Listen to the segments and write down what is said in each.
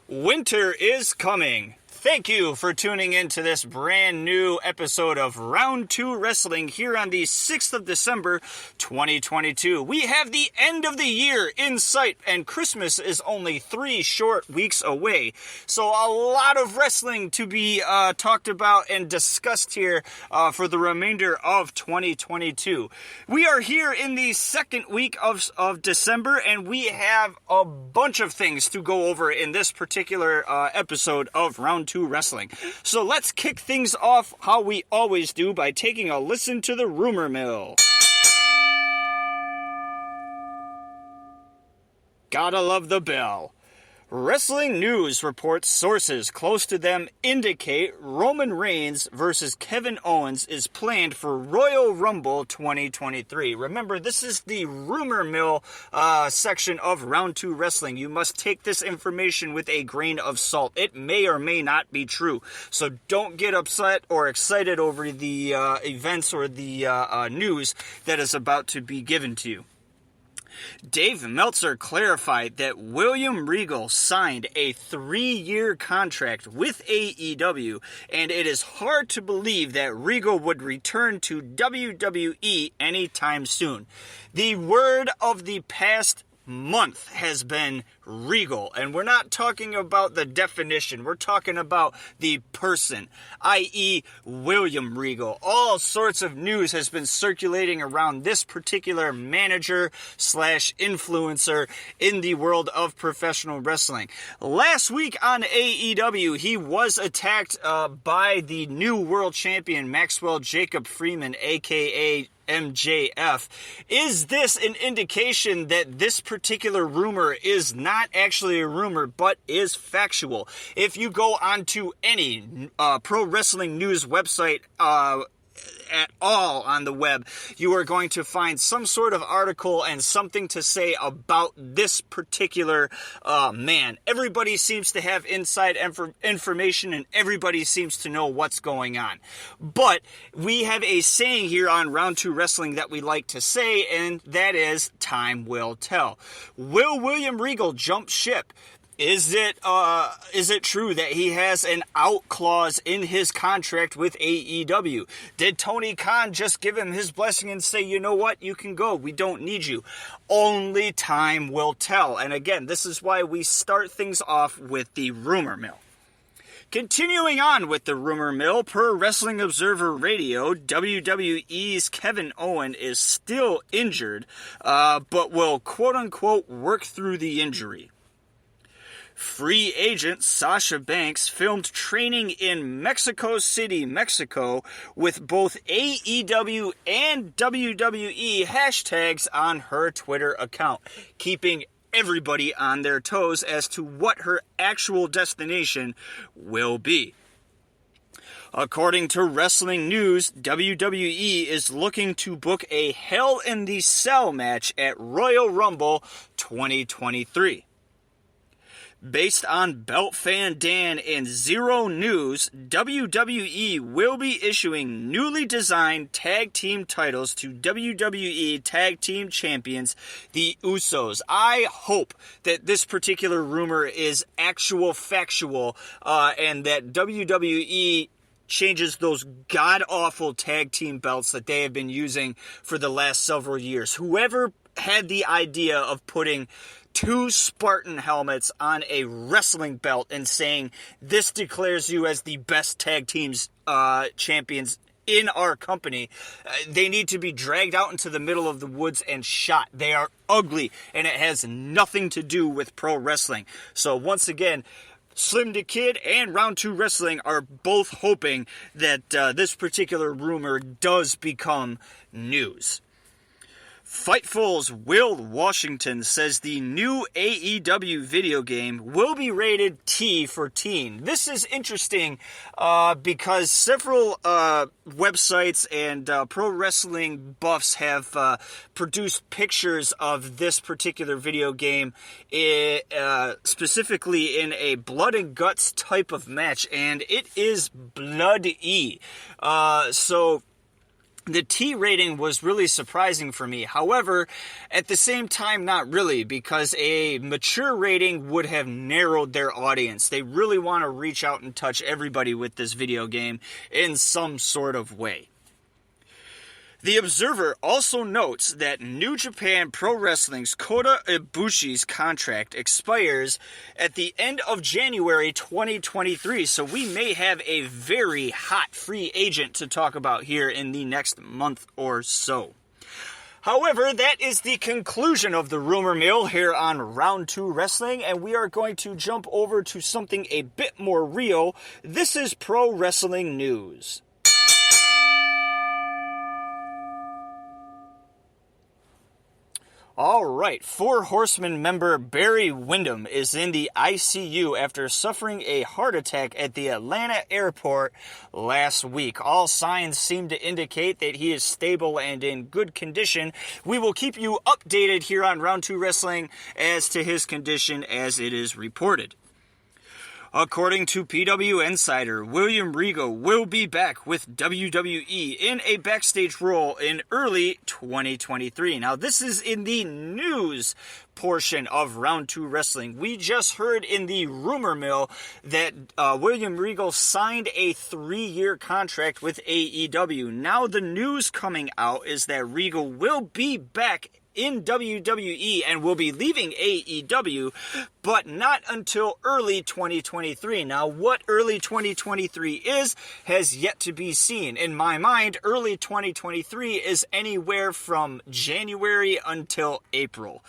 Winter is coming. Thank you for tuning in to this brand new episode of Round 2 Wrestling here on the 6th of December, 2022. We have the end of the year in sight, and Christmas is only 3 short weeks away. So a lot of wrestling to be talked about and discussed here for the remainder of 2022. We are here in the second week of December, and we have a bunch of things to go over in this particular episode of Round 2 Wrestling. So let's kick things off how we always do by taking a listen to the rumor mill. Gotta love the bell. Wrestling News reports sources close to them indicate Roman Reigns versus Kevin Owens is planned for Royal Rumble 2023. Remember, this is the rumor mill section of Round 2 Wrestling. You must take this information with a grain of salt. It may or may not be true. So don't get upset or excited over the events or the news that is about to be given to you. Dave Meltzer clarified that William Regal signed a 3-year contract with AEW, and it is hard to believe that Regal would return to WWE anytime soon. The word of the past month has been Regal, and we're not talking about the definition, we're talking about the person, i.e. William Regal. All sorts of news has been circulating around this particular manager slash influencer in the world of professional wrestling. Last week on AEW, he was attacked by the new world champion Maxwell Jacob Freeman, aka MJF. Is this an indication that this particular rumor is not actually a rumor, but is factual? If you go onto any pro wrestling news website at all on the web, you are going to find some sort of article and something to say about this particular man. Everybody seems to have inside information, and everybody seems to know what's going on. But we have a saying here on Round 2 Wrestling that we like to say, and that is, time will tell. Will William Regal jump ship? Is it true that he has an out clause in his contract with AEW? Did Tony Khan just give him his blessing and say, you know what, you can go, we don't need you? Only time will tell. And again, this is why we start things off with the rumor mill. Continuing on with the rumor mill, per Wrestling Observer Radio, WWE's Kevin Owens is still injured, but will quote-unquote work through the injury. Free agent Sasha Banks filmed training in Mexico City, Mexico, with both AEW and WWE hashtags on her Twitter account, keeping everybody on their toes as to what her actual destination will be. According to Wrestling News, WWE is looking to book a Hell in the Cell match at Royal Rumble 2023. Based on Belt Fan Dan and Zero News, WWE will be issuing newly designed tag team titles to WWE Tag Team Champions, the Usos. I hope that this particular rumor is factual, and that WWE changes those god-awful tag team belts that they have been using for the last several years. Whoever had the idea of putting 2 Spartan helmets on a wrestling belt and saying, this declares you as the best tag teams champions in our company, they need to be dragged out into the middle of the woods and shot. They are ugly, and it has nothing to do with pro wrestling. So once again, SlimmDa KID and Round 2 Wrestling are both hoping that this particular rumor does become news. Fightful's Will Washington says the new AEW video game will be rated T for teen. This is interesting because several websites and pro wrestling buffs have produced pictures of this particular video game, specifically in a blood and guts type of match, and it is bloody. So the T rating was really surprising for me. However, at the same time, not really, because a mature rating would have narrowed their audience. They really want to reach out and touch everybody with this video game in some sort of way. The Observer also notes that New Japan Pro Wrestling's Kota Ibushi's contract expires at the end of January 2023, so we may have a very hot free agent to talk about here in the next month or so. However, that is the conclusion of the rumor mill here on Round 2 Wrestling, and we are going to jump over to something a bit more real. This is Pro Wrestling News. All right, Four Horsemen member Barry Windham is in the ICU after suffering a heart attack at the Atlanta airport last week. All signs seem to indicate that he is stable and in good condition. We will keep you updated here on Round 2 Wrestling as to his condition as it is reported. According to PW Insider, William Regal will be back with WWE in a backstage role in early 2023. Now, this is in the news portion of Round 2 Wrestling. We just heard in the rumor mill that William Regal signed a 3-year contract with AEW. Now, the news coming out is that Regal will be back in WWE and will be leaving AEW, but not until early 2023. Now, what early 2023 is has yet to be seen. In my mind, early 2023 is anywhere from January until April.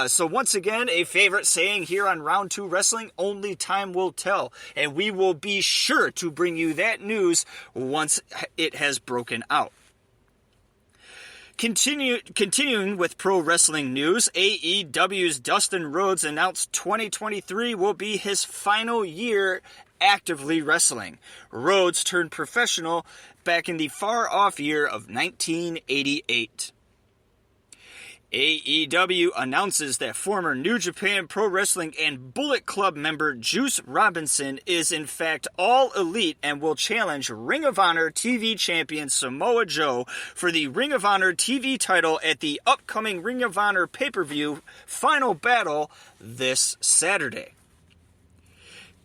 So once again, a favorite saying here on Round 2 Wrestling, only time will tell. And we will be sure to bring you that news once it has broken out. Continuing with pro wrestling news, AEW's Dustin Rhodes announced 2023 will be his final year actively wrestling. Rhodes turned professional back in the far-off year of 1988. AEW announces that former New Japan Pro Wrestling and Bullet Club member Juice Robinson is in fact all elite and will challenge Ring of Honor TV champion Samoa Joe for the Ring of Honor TV title at the upcoming Ring of Honor pay-per-view Final Battle this Saturday.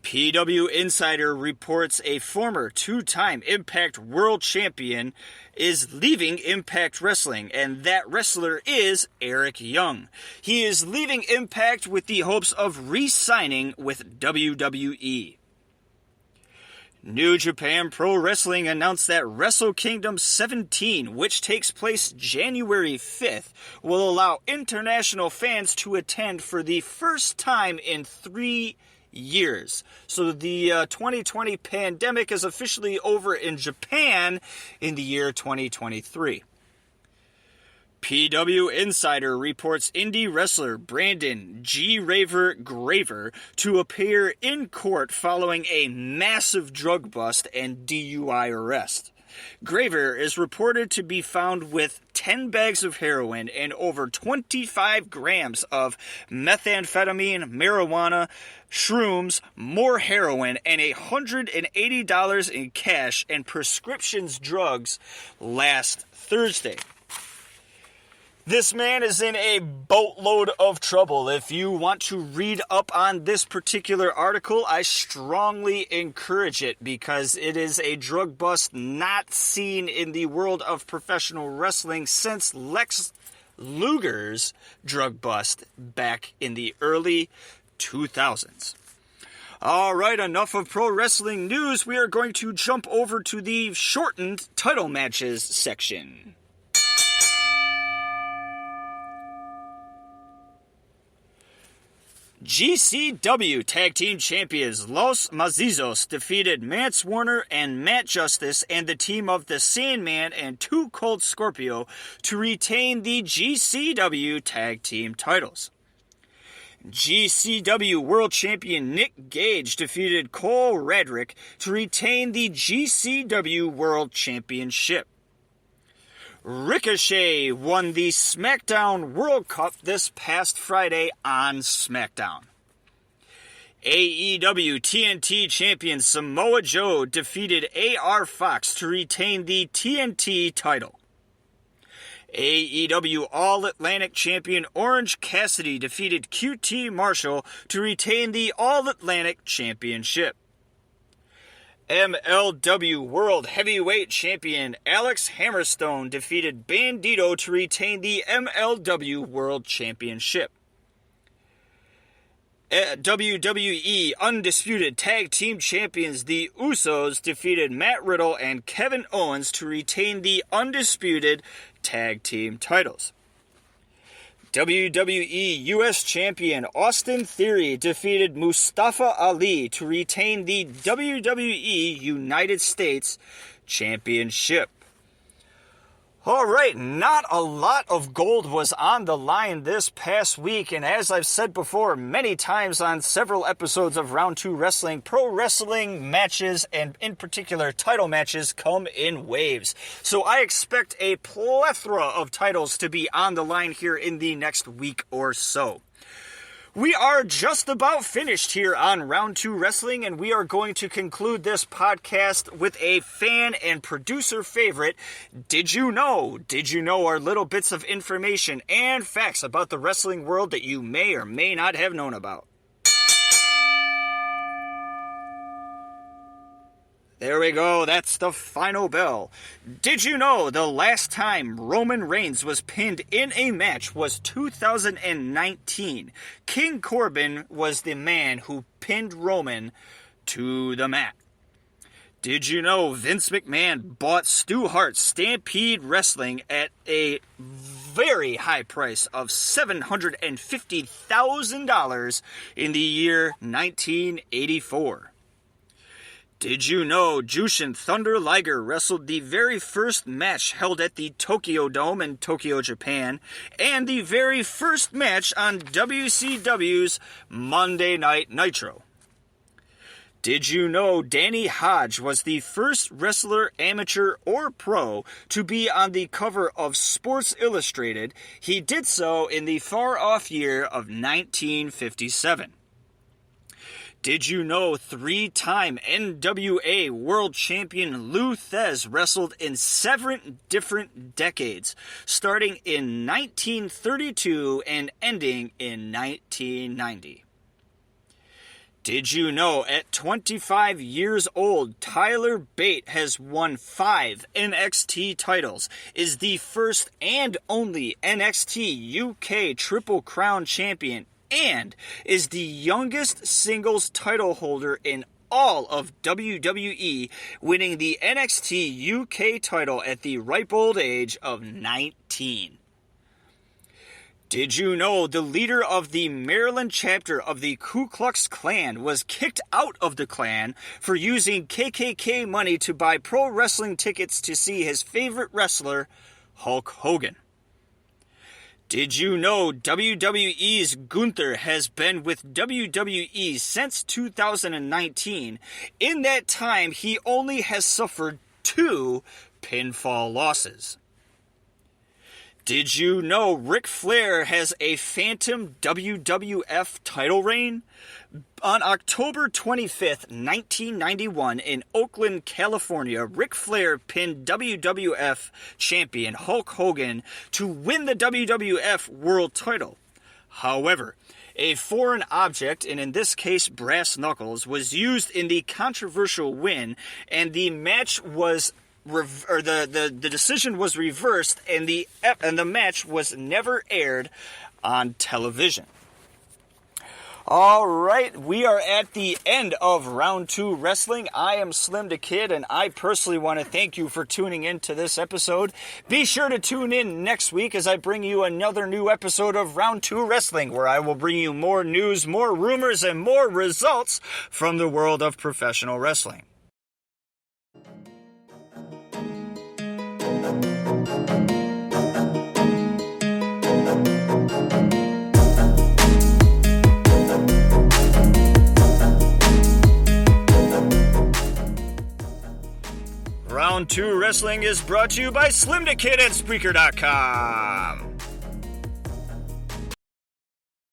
PW Insider reports a former 2-time Impact World Champion is leaving Impact Wrestling, and that wrestler is Eric Young. He is leaving Impact with the hopes of re-signing with WWE. New Japan Pro Wrestling announced that Wrestle Kingdom 17, which takes place January 5th, will allow international fans to attend for the first time in 3 years. So the 2020 pandemic is officially over in Japan in the year 2023. PW Insider reports indie wrestler Brandon G. Raver Graver to appear in court following a massive drug bust and DUI arrest. Graver is reported to be found with 10 bags of heroin and over 25 grams of methamphetamine, marijuana, shrooms, more heroin, and $180 in cash and prescriptions drugs last Thursday. This man is in a boatload of trouble. If you want to read up on this particular article, I strongly encourage it because it is a drug bust not seen in the world of professional wrestling since Lex Luger's drug bust back in the early 2000s. All right, enough of pro wrestling news. We are going to jump over to the shortened title matches section. GCW Tag Team Champions Los Mazizos defeated Mance Warner and Matt Justice and the team of the Sandman and Too Cold Scorpio to retain the GCW Tag Team titles. GCW World Champion Nick Gage defeated Cole Radrick to retain the GCW World Championship. Ricochet won the SmackDown World Cup this past Friday on SmackDown. AEW TNT champion Samoa Joe defeated AR Fox to retain the TNT title. AEW All-Atlantic champion Orange Cassidy defeated QT Marshall to retain the All-Atlantic Championship. MLW World Heavyweight Champion Alex Hammerstone defeated Bandito to retain the MLW World Championship. WWE Undisputed Tag Team Champions The Usos defeated Matt Riddle and Kevin Owens to retain the Undisputed Tag Team titles. WWE US Champion Austin Theory defeated Mustafa Ali to retain the WWE United States Championship. All right, not a lot of gold was on the line this past week, and as I've said before many times on several episodes of Round 2 Wrestling, pro wrestling matches, and in particular title matches, come in waves. So I expect a plethora of titles to be on the line here in the next week or so. We are just about finished here on Round 2 Wrestling, and we are going to conclude this podcast with a fan and producer favorite. Did you know are little bits of information and facts about the wrestling world that you may or may not have known about. There we go, that's the final bell. Did you know the last time Roman Reigns was pinned in a match was 2019? King Corbin was the man who pinned Roman to the mat. Did you know Vince McMahon bought Stu Hart's Stampede Wrestling at a very high price of $750,000 in the year 1984? Did you know Jushin Thunder Liger wrestled the very first match held at the Tokyo Dome in Tokyo, Japan, and the very first match on WCW's Monday Night Nitro? Did you know Danny Hodge was the first wrestler, amateur or pro, to be on the cover of Sports Illustrated? He did so in the far-off year of 1957. Did you know three-time NWA World Champion Lou Thesz wrestled in 7 different decades, starting in 1932 and ending in 1990? Did you know at 25 years old, Tyler Bate has won 5 NXT titles, is the first and only NXT UK Triple Crown champion, and is the youngest singles title holder in all of WWE, winning the NXT UK title at the ripe old age of 19. Did you know the leader of the Maryland chapter of the Ku Klux Klan was kicked out of the Klan for using KKK money to buy pro wrestling tickets to see his favorite wrestler, Hulk Hogan? Did you know WWE's Gunther has been with WWE since 2019? In that time, he only has suffered 2 pinfall losses. Did you know Ric Flair has a phantom WWF title reign? On October 25th, 1991, in Oakland, California, Ric Flair pinned WWF champion Hulk Hogan to win the WWF World title. However, a foreign object, and in this case brass knuckles, was used in the controversial win, and the match was the decision was reversed, and the match was never aired on television. All right, we are at the end of Round 2 Wrestling. I am SlimmDa KID, and I personally want to thank you for tuning in to this episode. Be sure to tune in next week as I bring you another new episode of Round 2 Wrestling, where I will bring you more news, more rumors, and more results from the world of professional wrestling. Round 2 Wrestling is brought to you by SlimmDa KID at Spreaker.com.